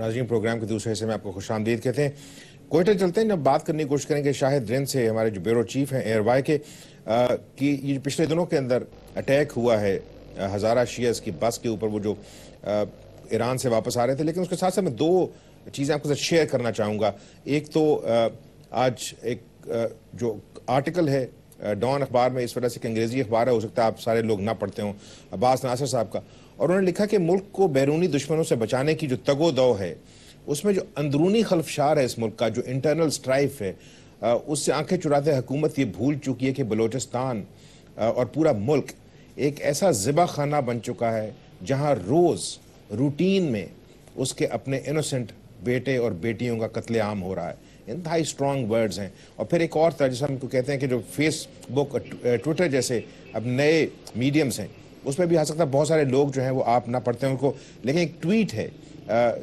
नाज़रीन, प्रोग्राम के दूसरे हिस्से में आपको खुशामदीद कहते हैं। कोयटा चलते हैं, जब बात करने की कोशिश करेंगे शाहिद रिंद से, हमारे जो ब्यूरो चीफ हैं एयरवाई के, कि ये पिछले दिनों के अंदर अटैक हुआ है हज़ारा शियास की बस के ऊपर, वो जो ईरान से वापस आ रहे थे। लेकिन उसके साथ साथ मैं दो चीज़ें आपके साथ शेयर करना चाहूँगा। एक तो आज एक जो आर्टिकल है डॉन अखबार में, इस वजह से कि अंग्रेज़ी अखबार है, हो सकता है आप सारे लोग ना पढ़ते हों, अब्बास नासिर साहब का, और उन्होंने लिखा कि मुल्क को बैरूनी दुश्मनों से बचाने की जो तगो-दो है, उसमें जो अंदरूनी खलफशार है इस मुल्क का, जो इंटरनल स्ट्राइफ है, उससे आंखें चुराते हुकूमत ये भूल चुकी है कि बलोचिस्तान और पूरा मुल्क एक ऐसा ज़िबा खाना बन चुका है जहां रोज़ रूटीन में उसके अपने इनोसेंट बेटे और बेटियों का कत्लेआम हो रहा है। इंतहाई स्ट्रॉन्ग वर्ड्स हैं। और फिर एक और तरह, जैसे हमको कहते हैं कि जो फेसबुक ट्विटर जैसे अब नए मीडियम्स हैं, उसमें भी आ सकता है बहुत सारे लोग जो हैं वो आप ना पढ़ते हैं उनको, लेकिन एक ट्वीट है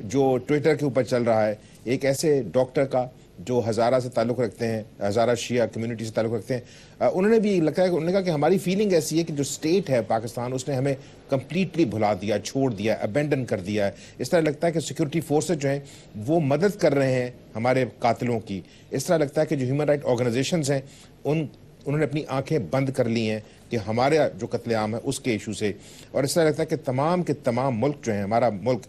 जो ट्विटर के ऊपर चल रहा है, एक ऐसे डॉक्टर का जो हज़ारा से ताल्लुक़ रखते हैं, हज़ारा शिया कम्युनिटी से ताल्लुक़ रखते हैं। उन्होंने भी लगता है कि उन्होंने कहा कि हमारी फीलिंग ऐसी है कि जो स्टेट है पाकिस्तान, उसने हमें कम्प्लीटली भुला दिया, छोड़ दिया, अबेंडन कर दिया है। इस तरह लगता है कि सिक्योरिटी फोर्सेज जो हैं वो मदद कर रहे हैं हमारे कातिलों की। इस तरह लगता है कि जो ह्यूमन राइट ऑर्गेनाइजेशंस हैं उन्होंने अपनी आंखें बंद कर ली हैं कि हमारा जो कत्लेआम है उसके इशू से। और इस तरह लगता है कि तमाम के तमाम मुल्क जो हैं, हमारा मुल्क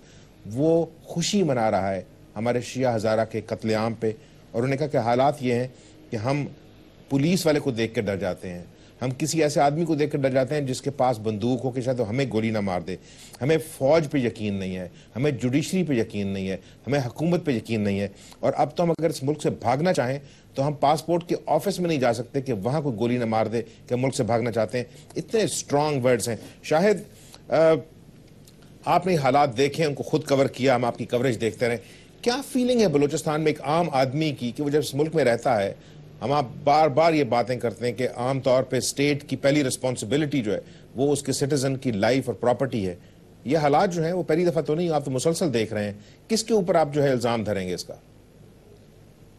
वो खुशी मना रहा है हमारे शिया हज़ारा के कत्लेआम पे। और उन्होंने कहा कि हालात ये हैं कि हम पुलिस वाले को देख कर डर जाते हैं, हम किसी ऐसे आदमी को देख कर डर जाते हैं जिसके पास बंदूक हो कि शायद तो हमें गोली ना मार दे। हमें फ़ौज पे यकीन नहीं है, हमें जुडिशरी पे यकीन नहीं है, हमें हुकूमत पे यकीन नहीं है। और अब तो हम अगर इस मुल्क से भागना चाहें तो हम पासपोर्ट के ऑफिस में नहीं जा सकते कि वहाँ कोई गोली ना मार दे कि मुल्क से भागना चाहते हैं। इतने स्ट्रॉन्ग वर्ड्स हैं। शाहिद, आपने हालात देखे, उनको खुद कवर किया, हम आपकी कवरेज देखते रहे। क्या फीलिंग है बलूचिस्तान में एक आम आदमी की कि वो जब इस मुल्क में रहता है, हम आप बार बार ये बातें करते हैं कि आम तौर पे स्टेट की पहली रिस्पॉन्सिबिलिटी जो है वो उसके सिटीजन की लाइफ और प्रॉपर्टी है। ये हालात जो हैं वो पहली दफ़ा तो नहीं, आप तो मुसलसल देख रहे हैं। किसके ऊपर आप जो है इल्ज़ाम धरेंगे इसका?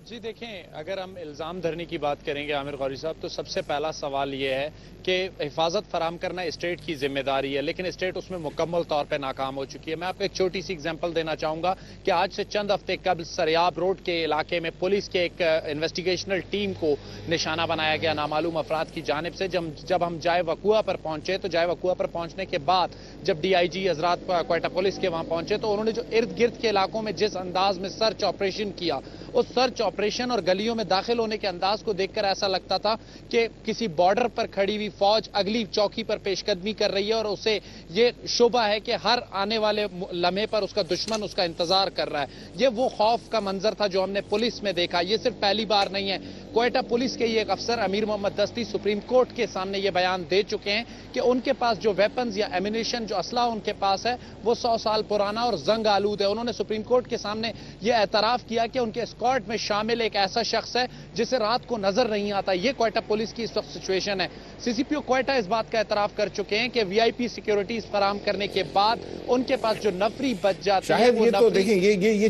जी देखें, अगर हम इल्ज़ाम धरने की बात करेंगे आमिर गौरी साहब, तो सबसे पहला सवाल ये है कि हिफाजत फराम करना स्टेट की जिम्मेदारी है, लेकिन स्टेट उसमें मुकम्मल तौर पर नाकाम हो चुकी है। मैं आपको एक छोटी सी एग्जांपल देना चाहूँगा कि आज से चंद हफ्ते कबल सरियाब रोड के इलाके में पुलिस के एक इन्वेस्टिगेशनल टीम को निशाना बनाया गया नामालूम अफराद की जानिब से। जब हम जाए वकुआ पर पहुंचे तो जाए वकुआ पर पहुंचने के बाद जब DIG हजरात कोयटा पुलिस के वहाँ पहुंचे तो उन्होंने जो इर्द गिर्द के इलाकों में जिस अंदाज में सर्च ऑपरेशन किया, उस सर्च ऑपरेशन और गलियों में दाखिल होने के अंदाज को देखकर ऐसा लगता था कि किसी बॉर्डर पर खड़ी हुई फौज अगली चौकी पर पेशकदमी कर रही है और उसे ये शुबा है कि हर आने वाले लम्हे पर उसका दुश्मन उसका इंतजार कर रहा है। ये वो खौफ का मंजर था जो हमने पुलिस में देखा। ये सिर्फ पहली बार नहीं है। कोयटा पुलिस के ये एक अफसर अमीर मोहम्मद दस्ती सुप्रीम कोर्ट के सामने ये बयान दे चुके हैं कि उनके पास जो वेपन्स या एमिनेशन, जो असला उनके पास है वो 100 साल पुराना और जंग आलूद है। उन्होंने सुप्रीम कोर्ट के सामने ये एतराफ किया कि उनके स्क्वाड में शामिल एक ऐसा शख्स है जिसे रात को नजर नहीं आता। ये कोयटा पुलिस की इस वक्त सिचुएशन है। CCPO कोयटा इस बात का एतराफ कर चुके हैं कि VIP सिक्योरिटीज फराम करने के बाद उनके पास जो नफरी बच जाती है वो तो देखिए ये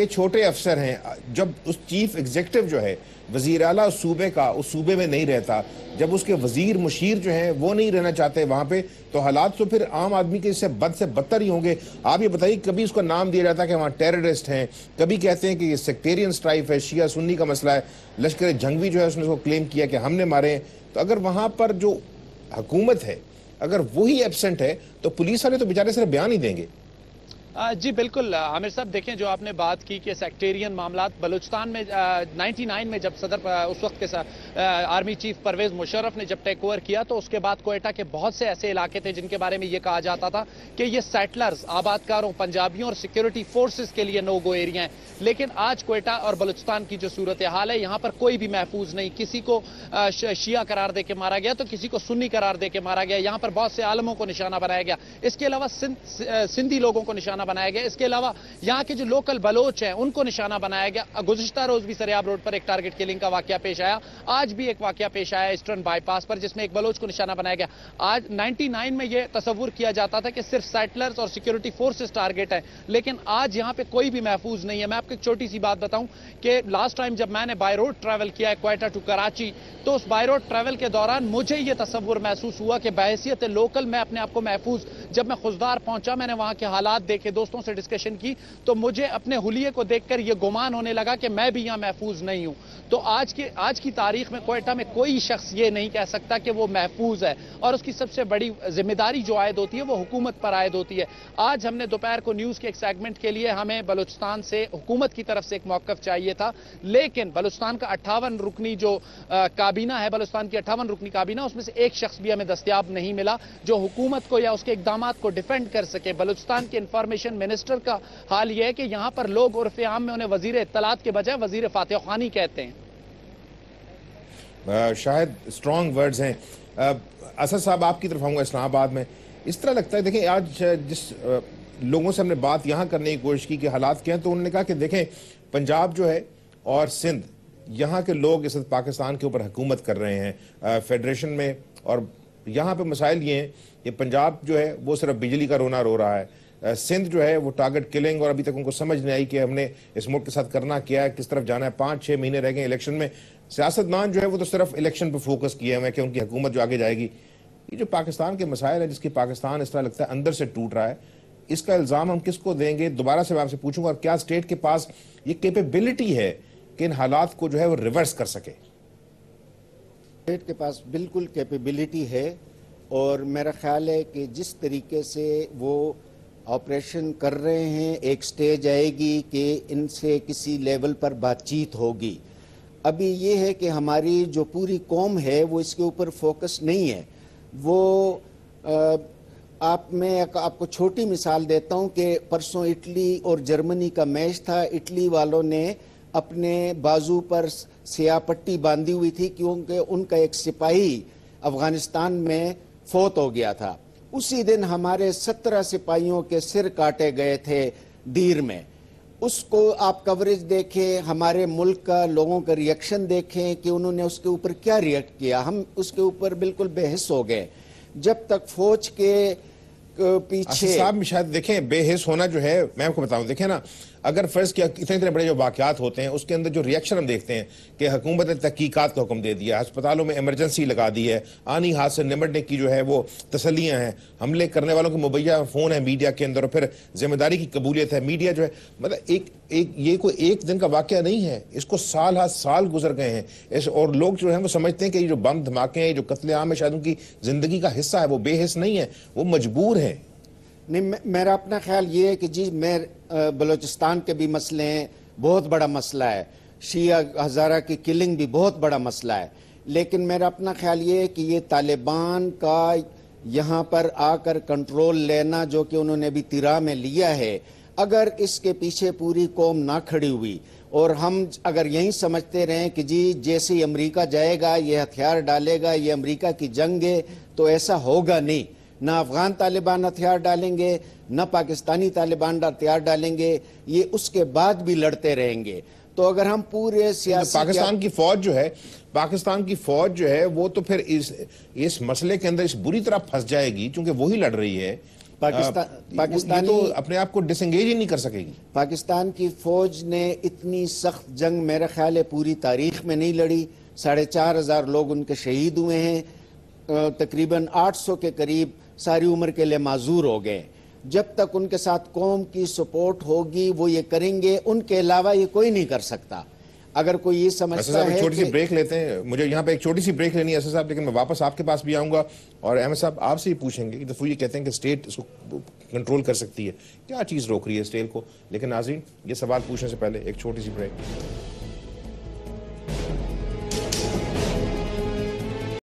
छोटे अफसर हैं। जब उस चीफ एग्जीक्यूटिव जो है वजीर आला उस सूबे का उस सूबे में नहीं रहता, जब उसके वजीर मुशीर जो हैं वो नहीं रहना चाहते वहां पे, तो हालात तो फिर आम आदमी के इससे बदतर ही होंगे। आप ये बताइए, कभी उसका नाम दिया जाता है कि वहाँ टेररिस्ट हैं, कभी कहते हैं कि ये सेक्टेरियन स्ट्राइफ है, शिया सुन्नी का मसला है, लश्कर जंगवी जो है उसने उसको क्लेम किया कि हमने मारे हैं। तो अगर वहां पर जो हुकूमत है अगर वही एब्सेंट है तो पुलिस वाले तो बेचारे सिर्फ बयान ही देंगे। जी बिल्कुल आमिर साहब, देखें जो आपने बात की कि सेक्टेरियन मामलात बलूचिस्तान में 99 में जब सदर उस वक्त के आर्मी चीफ परवेज मुशर्रफ ने जब टेक ओवर किया तो उसके बाद कोयटा के बहुत से ऐसे इलाके थे जिनके बारे में ये कहा जाता था कि ये सेटलर्स, आबादकारों, पंजाबियों और सिक्योरिटी फोर्सेस के लिए नो गो एरिया हैं। लेकिन आज कोयटा और बलूचिस्तान की जो सूरत हाल है, यहाँ पर कोई भी महफूज नहीं। किसी को शिया करार दे के मारा गया तो किसी को सुन्नी करार दे के मारा गया। यहाँ पर बहुत से आलमों को निशाना बनाया गया। इसके अलावा सिंधी लोगों को निशाना बनाया गया। इसके अलावा यहाँ के जो लोकल बलोच हैं उनको निशाना बनाया गया। गुज़िश्ता रोज भी सरियाब रोड पर एक टारगेट किलिंग का वाकया पेश आया। आज भी एक वाकया पेश आया ईस्टर्न बाईपास पर जिसमें एक बलोच को निशाना बनाया गया। आज 99 में यह तस्वुर किया जाता था कि सिर्फ सेटलर्स और सिक्योरिटी फोर्सेस टारगेट है, लेकिन आज यहाँ पे कोई भी महफूज नहीं है। मैं आपको एक छोटी सी बात बताऊं कि लास्ट टाइम जब मैंने बाय रोड ट्रैवल किया है कोयटा टू कराची, तो उस बाय रोड ट्रैवल के दौरान मुझे यह तस्वुर महसूस हुआ कि बहैसियत लोकल मैं अपने आप को महफूज جب میں خزدار پہنچا، میں نے وہاں کے حالات دیکھے، دوستوں سے ڈسکشن کی، تو مجھے اپنے حلیے کو دیکھ کر یہ گمان ہونے لگا کہ میں بھی یہاں محفوظ نہیں ہوں۔ تو آج کی تاریخ میں کوئٹہ میں کوئی شخص یہ نہیں کہہ سکتا کہ وہ محفوظ ہے، اور اس کی سب سے بڑی ذمہ داری جو عائد ہوتی ہے وہ حکومت پر عائد ہوتی ہے۔ آج ہم نے دوپہر کو نیوز کے ایک سیگمنٹ کے لیے ہمیں بلوچستان سے حکومت کی طرف سے ایک موقف چاہیے تھا، لیکن بلوچستان کا 58 رکنی جو کابینہ ہے، بلوچستان کی 58 رکنی کابینہ، اس میں سے ایک شخص بھی ہمیں دستیاب نہیں ملا جو حکومت کو یا اس کے اقدامات کو ڈیفینڈ کر سکے۔ بلوچستان کے انفارمیشن منسٹر کا حال یہ ہے کہ یہاں پر لوگ عرف عام میں انہیں وزیر اطلاعات کے بجائے وزیر فاتح خوانی کہتے ہیں۔ شاہد اسٹرانگ ورڈز ہیں۔ اسد صاحب آپ کی طرف آؤں گا اسلام آباد میں، اس طرح لگتا ہے دیکھیں آج جس لوگوں سے ہم نے بات یہاں کرنے کی کوشش کی کہ حالات کیا ہیں، تو انہوں نے کہا کہ دیکھیں پنجاب جو ہے اور سندھ، یہاں کے لوگ اس وقت پاکستان کے اوپر حکومت کر رہے ہیں فیڈریشن میں، اور یہاں پہ مسائل یہ ہیں کہ پنجاب جو ہے وہ صرف بجلی کا رونا رو رہا ہے، سندھ جو ہے وہ ٹارگٹ کلنگ، اور ابھی تک ان کو سمجھ نہیں آئی کہ ہم نے اس ملک کے ساتھ کرنا کیا ہے، کس طرف جانا ہے۔ 5-6 مہینے رہ گئے الیکشن میں، سیاستدان جو ہے وہ تو صرف الیکشن پہ فوکس کیے ہوئے ہیں کہ ان کی حکومت جو آگے جائے گی۔ یہ جو پاکستان کے مسائل ہیں جس کی پاکستان اس طرح لگتا ہے اندر سے ٹوٹ رہا ہے، اس کا الزام ہم کس کو دیں گے؟ دوبارہ سے میں آپ سے پوچھوں گا، اور کیا اسٹیٹ کے پاس یہ کیپیبلٹی ہے کہ ان حالات کو جو ہے وہ ریورس کر سکے؟ اسٹیٹ کے پاس بالکل کیپیبلٹی ہے، اور میرا خیال ہے کہ جس طریقے سے وہ آپریشن کر رہے ہیں، ایک سٹیج آئے گی کہ ان سے کسی لیول پر بات چیت ہوگی۔ ابھی یہ ہے کہ ہماری جو پوری قوم ہے وہ اس کے اوپر فوکس نہیں ہے۔ وہ میں آپ کو چھوٹی مثال دیتا ہوں کہ پرسوں اٹلی اور جرمنی کا میچ تھا، اٹلی والوں نے اپنے بازو پر سیاہ پٹی باندھی ہوئی تھی کیونکہ ان کا ایک سپاہی افغانستان میں فوت ہو گیا تھا۔ اسی دن ہمارے 17 سپاہیوں کے سر کاٹے گئے تھے ڈیر میں۔ اس کو آپ کوریج دیکھیں، ہمارے ملک کا لوگوں کا ریئیکشن دیکھیں کہ انہوں نے اس کے اوپر کیا ریئیکٹ کیا۔ ہم اس کے اوپر بالکل بے حس ہو گئے۔ جب تک فوج کے پیچھے صاحب میں شاید دیکھیں بے حس ہونا جو ہے، میں آپ کو بتاؤں، دیکھیں نا، اگر فرض کیا اتنے بڑے جو واقعات ہوتے ہیں اس کے اندر جو ریئیکشن ہم دیکھتے ہیں کہ حکومت نے تحقیقات کا حکم دے دیا، ہسپتالوں میں ایمرجنسی لگا دی ہے، آنی ہاتھ سے نمٹنے کی جو ہے وہ تسلیاں ہیں، حملے کرنے والوں کے مبینہ فون ہے میڈیا کے اندر، اور پھر ذمہ داری کی قبولیت ہے میڈیا جو ہے، مطلب یہ کوئی ایک دن کا واقعہ نہیں ہے، اس کو سال گزر گئے ہیں، اور لوگ جو ہیں وہ سمجھتے ہیں کہ یہ جو بم دھماکے ہیں، جو قتل عام ہے، شاید ان کی زندگی کا حصہ ہے، وہ بے حس نہیں ہے، وہ مجبور ہیں۔ نہیں، میرا اپنا خیال یہ ہے کہ جی میں بلوچستان کے بھی مسئلے ہیں، بہت بڑا مسئلہ ہے، شیعہ ہزارہ کی کلنگ بھی بہت بڑا مسئلہ ہے، لیکن میرا اپنا خیال یہ ہے کہ یہ طالبان کا یہاں پر آ کر کنٹرول لینا جو کہ انہوں نے ابھی تیرا میں لیا ہے، اگر اس کے پیچھے پوری قوم نہ کھڑی ہوئی اور ہم اگر یہی سمجھتے رہیں کہ جی جیسے ہی امریکہ جائے گا یہ ہتھیار ڈالے گا، یہ امریکہ کی جنگ ہے، تو ایسا ہوگا نہیں۔ نہ افغان طالبان ہتھیار ڈالیں گے، نہ پاکستانی طالبان ہتھیار ڈالیں گے، یہ اس کے بعد بھی لڑتے رہیں گے۔ تو اگر ہم پورے سیاسی پاکستان کی فوج جو ہے وہ تو پھر اس مسئلے کے اندر اس بری طرح پھنس جائے گی چونکہ وہی لڑ رہی ہے، پاکستانی تو اپنے آپ کو ڈس انگیج ہی نہیں کر سکے گی۔ پاکستان کی فوج نے اتنی سخت جنگ میرا خیال ہے پوری تاریخ میں نہیں لڑی، 4,500 لوگ ان کے شہید ہوئے ہیں، تقریباً 800 کے قریب ساری عمر کے لیے معذور ہو گئے۔ جب تک ان کے ساتھ قوم کی سپورٹ ہوگی وہ یہ کریں گے، ان کے علاوہ یہ کوئی نہیں کر سکتا۔ اگر کوئی یہ سمجھتا ہے چھوٹی سی بریک لیتے ہیں، مجھے یہاں پہ ایک چھوٹی سی بریک لینی ہے اسد صاحب، لیکن میں واپس آپ کے پاس بھی آؤں گا، اور احمد صاحب آپ سے ہی پوچھیں گے کہ دفعہ یہ کہتے ہیں کہ اسٹیٹ اس کو کنٹرول کر سکتی ہے، کیا چیز روک رہی ہے اسٹیٹ کو؟ لیکن ناظرین یہ سوال پوچھنے سے پہلے ایک چھوٹی سی بریک۔